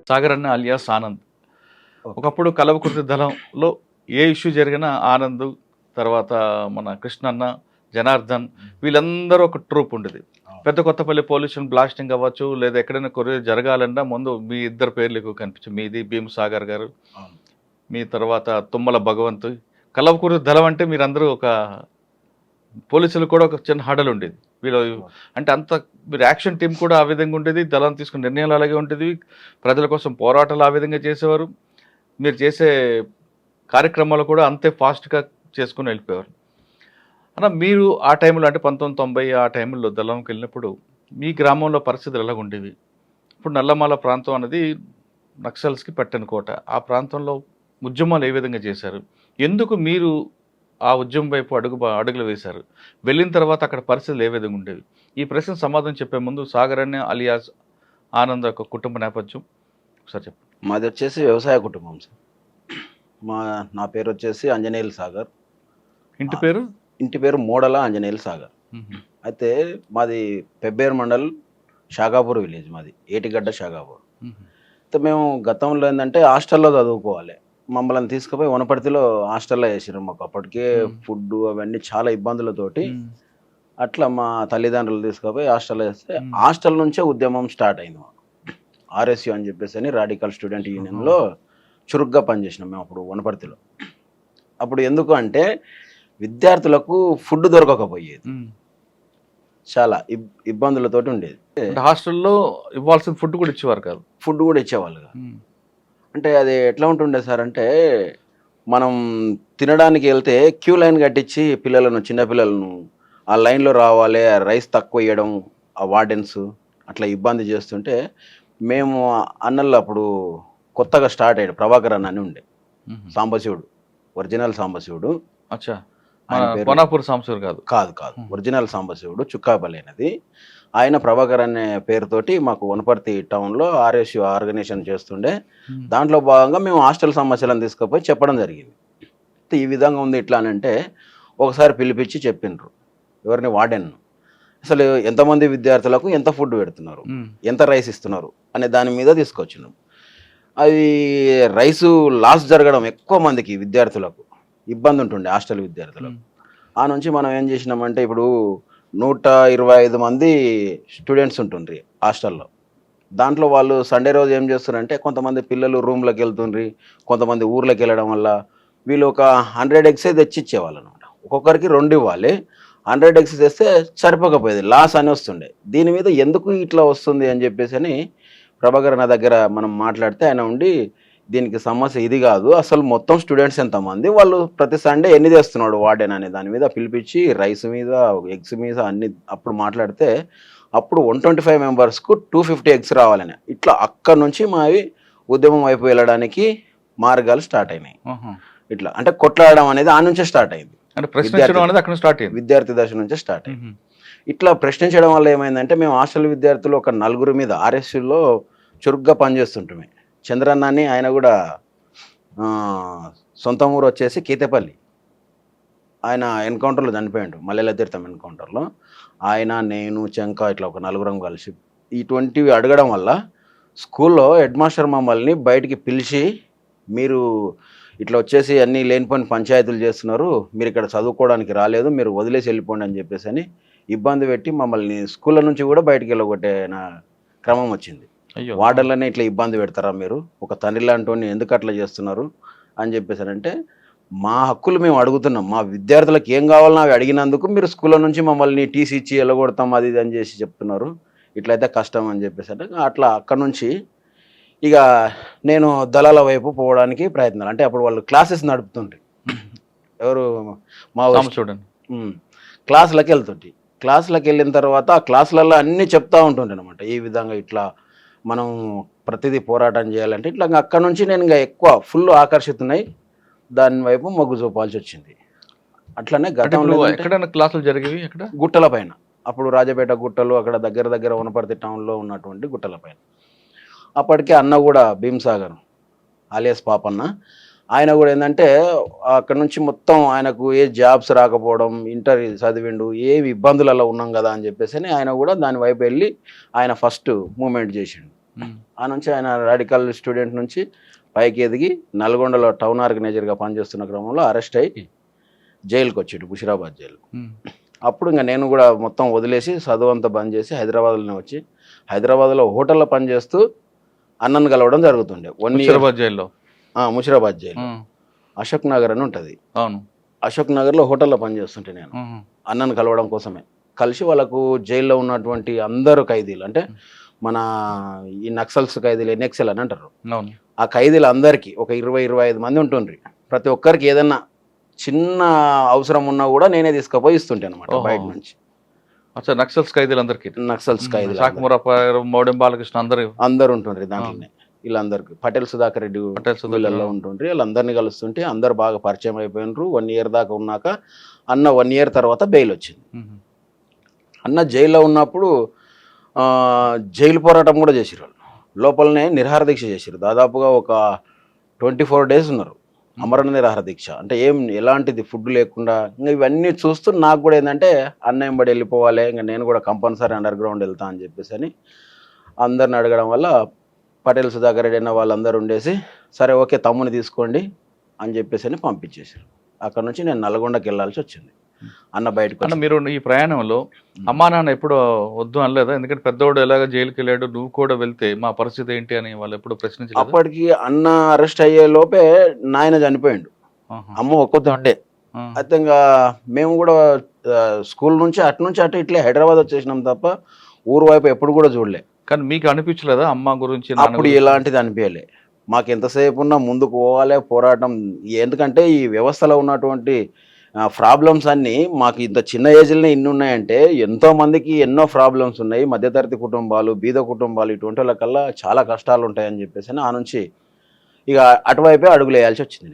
సాగర్ అన్న అలియాస్ ఆనంద్. ఒకప్పుడు కలవకుర్తి దళంలో ఏ ఇష్యూ జరిగినా ఆనంద్, తర్వాత మన కృష్ణన్న, జనార్దన్ వీళ్ళందరూ ఒక ట్రూప్ ఉండేది. పెద్ద కొత్తపల్లి పొల్యూషన్ బ్లాస్టింగ్ అవ్వచ్చు, లేదా ఎక్కడైనా కొరియర్ జరగాలన్నా ముందు మీ ఇద్దరు పేర్లు ఎక్కువ కనిపించాయి. మీది భీమ్ సాగర్ గారు, మీ తర్వాత తుమ్మల భగవంత్. కలవకుర్తి దళం అంటే మీరందరూ ఒక పోలీసులు కూడా ఒక చిన్న హడలు ఉండేది వీళ్ళు. అంటే అంత మీరు యాక్షన్ టీం కూడా ఆ విధంగా ఉండేది, దళం తీసుకున్న నిర్ణయాలు అలాగే ఉండేది, ప్రజల కోసం పోరాటాలు ఆ విధంగా చేసేవారు, మీరు చేసే కార్యక్రమాలు కూడా అంతే ఫాస్ట్గా చేసుకుని వెళ్ళిపోయేవారు. అన్న మీరు ఆ టైంలో అంటే 1990 ఆ టైంలో దళంకి వెళ్ళినప్పుడు మీ గ్రామంలో పరిస్థితులు ఎలాగ ఉండేవి? ఇప్పుడు నల్లమాల ప్రాంతం అనేది నక్సల్స్కి పెట్టని కోట. ఆ ప్రాంతంలో ఉద్యమాలు ఏ విధంగా చేశారు? ఎందుకు మీరు ఆ ఉద్యమం వైపు అడుగులు వేశారు? వెళ్ళిన తర్వాత అక్కడ పరిస్థితులు ఏ విధంగా ఉండేవి? ఈ ప్రశ్న సమాధానం చెప్పే ముందు సాగర్ అనే అలియాస్ ఆనంద్ యొక్క కుటుంబ నేపథ్యం ఒకసారి చెప్పండి. మాది వచ్చేసి వ్యవసాయ కుటుంబం సార్. నా పేరు వచ్చేసి ఆంజనేయులు సాగర్. ఇంటి పేరు మోడల ఆంజనేయులు సాగర్. అయితే మాది పెబ్బేరు మండల్, షాగాపూర్ విలేజ్ మాది, ఏటిగడ్డ షాగాపూర్. అయితే మేము గతంలో ఏంటంటే హాస్టల్లో చదువుకోవాలి, మమ్మల్ని తీసుకుపోయి వనపర్తిలో హాస్టల్లో వేసారు. మాకు అప్పటికే ఫుడ్ అవన్నీ చాలా ఇబ్బందులతోటి అట్లా మా తల్లిదండ్రులు తీసుకుపోయి హాస్టల్లో వేస్తే హాస్టల్ నుంచే ఉద్యమం స్టార్ట్ అయింది. మాకు ఆర్ఎస్యు అని చెప్పేసి అని రాడికల్ స్టూడెంట్ యూనియన్లో చురుగ్గా పనిచేసినాం మేము అప్పుడు వనపర్తిలో. అప్పుడు ఎందుకు అంటే విద్యార్థులకు ఫుడ్ దొరకకపోయేది, చాలా ఇబ్బందులతోటి ఉండేది. హాస్టల్లో ఇవ్వాల్సిన ఫుడ్ కూడా ఇచ్చేవారు కాదు. ఫుడ్ కూడా ఇచ్చేవాళ్ళు కాదు. అంటే అది ఎట్లా ఉంటుండే సార్ అంటే మనం తినడానికి వెళ్తే క్యూ లైన్ కట్టించి పిల్లలను, చిన్నపిల్లలను ఆ లైన్లో రావాలి, రైస్ తక్కువ ఇవ్వడం, ఆ వార్డెన్స్ అట్లా ఇబ్బంది చేస్తుంటే మేము అన్నల్లో అప్పుడు కొత్తగా స్టార్ట్ అయ్యాడు ప్రభాకర్ అన్న అని ఉండే, సాంబశివుడు, ఒరిజినల్ సాంబశివుడు. కాదు ఒరిజినల్ సాంబశివుడు, చుక్కాపల్లి అనేది ఆయన. ప్రభాకర్ అనే పేరుతోటి మాకు వనపర్తి టౌన్లో ఆర్ఎస్యు ఆర్గనైజేషన్ చేస్తుండే. దాంట్లో భాగంగా మేము హాస్టల్ సమస్యలను తీసుకుపోయి చెప్పడం జరిగింది. ఈ విధంగా ఉంది ఇట్లా అని అంటే ఒకసారి పిలిపించి చెప్పిండ్రు, ఎవరిని, వార్డెన్, అసలు ఎంతమంది విద్యార్థులకు ఎంత ఫుడ్ పెడుతున్నారు, ఎంత రైస్ ఇస్తున్నారు అనే దాని మీద తీసుకొచ్చినాం. అది రైసు లాస్ జరగడం, ఎక్కువ మందికి విద్యార్థులకు ఇబ్బంది ఉంటుండే హాస్టల్ విద్యార్థులకు. ఆ నుంచి మనం ఏం చేసినామంటే ఇప్పుడు 125 మంది స్టూడెంట్స్ ఉంటుండ్రి హాస్టల్లో. దాంట్లో వాళ్ళు సండే రోజు ఏం చేస్తున్నారంటే కొంతమంది పిల్లలు రూమ్లోకి వెళ్తుండ్రి, కొంతమంది ఊర్లోకి వెళ్ళడం వల్ల వీళ్ళు ఒక 100 ఎగ్స్ తెచ్చి ఇచ్చేవాళ్ళు అనమాట. ఒక్కొక్కరికి 2 ఇవ్వాలి. 100 ఎగ్స్ తెస్తే సరిపోకపోయేది, లాస్ అని వస్తుండే. దీని మీద ఎందుకు ఇట్లా వస్తుంది అని చెప్పేసి అని ప్రభాకర్ నా దగ్గర మనం మాట్లాడితే ఆయన ఉండి దీనికి సమస్య ఇది కాదు, అసలు మొత్తం స్టూడెంట్స్ ఎంతమంది, వాళ్ళు ప్రతి సండే ఎన్ని తెస్తున్నాడు వార్డెన్ అనే దాని మీద పిలిపించి రైస్ మీద, ఎగ్స్ మీద అన్ని అప్పుడు మాట్లాడితే అప్పుడు 125 మెంబర్స్కు 250 ఎగ్స్ రావాలని ఇట్లా అక్కడ నుంచి మావి ఉద్యమం వైపు వెళ్ళడానికి మార్గాలు స్టార్ట్ అయినాయి. ఇట్లా అంటే కొట్లాడడం అనేది ఆ నుంచే స్టార్ట్ అయింది, విద్యార్థి దశ నుంచే స్టార్ట్ అయింది. ఇట్లా ప్రశ్నించడం వల్ల ఏమైందంటే మేము హాస్టల్ విద్యార్థులు ఒక 4 మీద ఆర్ఎస్యులో చురుగ్గా పనిచేస్తుంటామే. చంద్రన్న అని ఆయన కూడా సొంత ఊరు వచ్చేసి కీతేపల్లి, ఆయన ఎన్కౌంటర్లో చనిపోయాడు, మల్లెల తీర్థం ఎన్కౌంటర్లో. ఆయన, నేను, చెంక ఇట్లా ఒక 4 కలిసి ఇటువంటివి అడగడం వల్ల స్కూల్లో హెడ్ మాస్టర్ మమ్మల్ని బయటికి పిలిచి, మీరు ఇట్లా వచ్చేసి అన్నీ లేనిపోయిన పంచాయతీలు చేస్తున్నారు, మీరు ఇక్కడ చదువుకోవడానికి రాలేదు, మీరు వదిలేసి వెళ్ళిపోండి అని చెప్పేసి అని ఇబ్బంది పెట్టి మమ్మల్ని స్కూళ్ళ నుంచి కూడా బయటికి వెళ్ళగొట్టే క్రమం వచ్చింది. వార్డర్లనే ఇట్లా ఇబ్బంది పెడతారా మీరు, ఒక తండ్రి లాంటి ఎందుకు అట్లా చేస్తున్నారు అని చెప్పేసారంటే మా హక్కులు మేము అడుగుతున్నాం, మా విద్యార్థులకు ఏం కావాలన్నా అవి అడిగినందుకు మీరు స్కూళ్ళ నుంచి మమ్మల్ని టీసీ ఇచ్చి వెళ్ళగొడతాం అది ఇది అని చేసి చెప్తున్నారు, ఇట్లయితే కష్టం అని చెప్పేసి అట్లా అక్కడ నుంచి ఇక నేను దళాల వైపు పోవడానికి ప్రయత్నాలు. అంటే అప్పుడు వాళ్ళు క్లాసెస్ నడుపుతుండ్రి, ఎవరు మా చూడండి, క్లాసులకి వెళ్తుంటే క్లాసులకు వెళ్ళిన తర్వాత ఆ క్లాసులలో అన్నీ చెప్తూ ఉంటుండే అనమాట, ఈ విధంగా ఇట్లా మనం ప్రతిదీ పోరాటం చేయాలంటే ఇట్లా. అక్కడ నుంచి నేను ఇంకా ఎక్కువ ఫుల్ ఆకర్షితున్నాయి, దాని వైపు మొగ్గు చూపాల్సి వచ్చింది. అట్లనే గతంలో ఎక్కడైనా క్లాసులు జరిగేవి ఎక్కడ, గుట్టల పైన, అప్పుడు రాజపేట గుట్టలు, అక్కడ దగ్గర వనపర్తి టౌన్లో ఉన్నటువంటి గుట్టల పైన. అప్పటికే అన్న కూడా భీమ్ సాగర్ అలియాస్ పాపన్న, ఆయన కూడా ఏంటంటే అక్కడ నుంచి మొత్తం ఆయనకు ఏ జాబ్స్ రాకపోవడం, ఇంటర్ చదివిండు, ఏమి ఇబ్బందులలో ఉన్నాం కదా అని చెప్పేసి ఆయన కూడా దాని వైపు వెళ్ళి ఆయన ఫస్ట్ మూమెంట్ చేసిండు. ఆ నుంచి ఆయన రాడికల్ స్టూడెంట్ నుంచి పైకి ఎదిగి నల్గొండలో టౌన్ ఆర్గనైజర్గా పనిచేస్తున్న క్రమంలో అరెస్ట్ అయ్యి జైలుకి వచ్చాడు, ముషిరాబాద్ జైలు. అప్పుడు ఇంకా నేను కూడా మొత్తం వదిలేసి చదువు అంతా బంద్ చేసి హైదరాబాద్లోనే వచ్చి హైదరాబాద్లో హోటల్లో పనిచేస్తూ అన్నను కలవడం జరుగుతుండే. 1 year జైల్లో, ముషిరాబాద్ జైలు అశోక్ నగర్ అని ఉంటుంది. అవును, అశోక్ నగర్లో హోటల్లో పనిచేస్తుంటే నేను అన్నను కలవడం కోసమే కలిసి వాళ్ళకు జైల్లో ఉన్నటువంటి అందరు ఖైదీలు, అంటే మన ఈ నక్సల్స్ ఖైదీలు ఎన్ఎక్సెల్ అని అంటారు, అవును, ఆ ఖైదీలు అందరికీ ఒక 20-25 మంది ఉంటుండ్రి. ప్రతి ఒక్కరికి ఏదన్నా చిన్న అవసరం ఉన్నా కూడా నేనే తీసుకుపోయి ఇస్తుంటే అనమాట బయట నుంచి. అచ్చా, నక్సల్స్ ఖైదీలందరికీ, నక్సల్స్ ఖైదీలు శాఖమూర మోడెం బాలకృష్ణ అందరు ఉంటుండ్రి దాంట్లోనే. వీళ్ళందరికీ పటేల్ సుధాకర్ రెడ్డి వీళ్ళల్లో ఉంటుండ్రి. వీళ్ళందరినీ కలుస్తుంటే అందరు బాగా పరిచయం అయిపోయినారు. 1 year దాకా ఉన్నాక అన్న 1 year తర్వాత బెయిల్ వచ్చింది. అన్న జైల్లో ఉన్నప్పుడు జైలు పోరాటం కూడా చేసిరు. వాళ్ళు లోపలనే నిరాహార దీక్ష చేసిరు. దాదాపుగా ఒక 24 days ఉన్నారు అమరణ నిరాహార దీక్ష. అంటే ఎలాంటిది ఫుడ్ లేకుండా. ఇంకా ఇవన్నీ చూస్తూ నాకు కూడా ఏంటంటే అన్న ఎంబడి వెళ్ళిపోవాలి, ఇంకా నేను కూడా కంపల్సరీ అండర్ గ్రౌండ్ వెళ్తా అని చెప్పేసి అని అందరిని అడగడం వల్ల పటేల్ సుధాకర్ రెడ్డి అన్న వాళ్ళందరూ ఉండేసి సరే ఓకే తమ్ముని తీసుకోండి అని చెప్పేసి అని పంపించేశారు. అక్కడ నుంచి నేను నల్గొండకి వెళ్ళాల్సి వచ్చింది. అన్న బయటకు అన్న, మీరు ఈ ప్రయాణంలో అమ్మా నాన్న ఎప్పుడు వద్దు అనలేదా? ఎందుకంటే పెద్దోడు ఎలాగ జైలుకి వెళ్ళాడు, నువ్వు కూడా వెళ్తే మా పరిస్థితి ఏంటి అని వాళ్ళు ఎప్పుడు ప్రశ్నించలేదు? అప్పటికి అన్న అరెస్ట్ అయ్యే లోపే నాయన చనిపోయిండు, అమ్మ ఒక్కతే ఉండే. అయితే ఇంకా మేము కూడా స్కూల్ నుంచి అటు ఇట్లే హైదరాబాద్ వచ్చేసినాం తప్ప ఊరు వైపు ఎప్పుడు కూడా చూడలే. కానీ మీకు అనిపించలేదా అమ్మ గురించి? అప్పుడు ఎలాంటిది అనిపించలే. మాకు ఎంతసేపు ఉన్నా ముందుకు పోవాలి పోరాటం. ఎందుకంటే ఈ వ్యవస్థలో ఉన్నటువంటి ప్రాబ్లమ్స్ అన్నీ మాకు ఇంత చిన్న ఏజ్లోనే ఇన్ని ఉన్నాయంటే ఎంతో మందికి ఎన్నో ప్రాబ్లమ్స్ ఉన్నాయి. మధ్యతరగతి కుటుంబాలు, బీద కుటుంబాలు, ఇటువంటి వాళ్ళకల్లా చాలా కష్టాలు ఉంటాయని చెప్పేసి ఆ నుంచి ఇక అటువైపే అడుగులు వేయాల్సి వచ్చింది.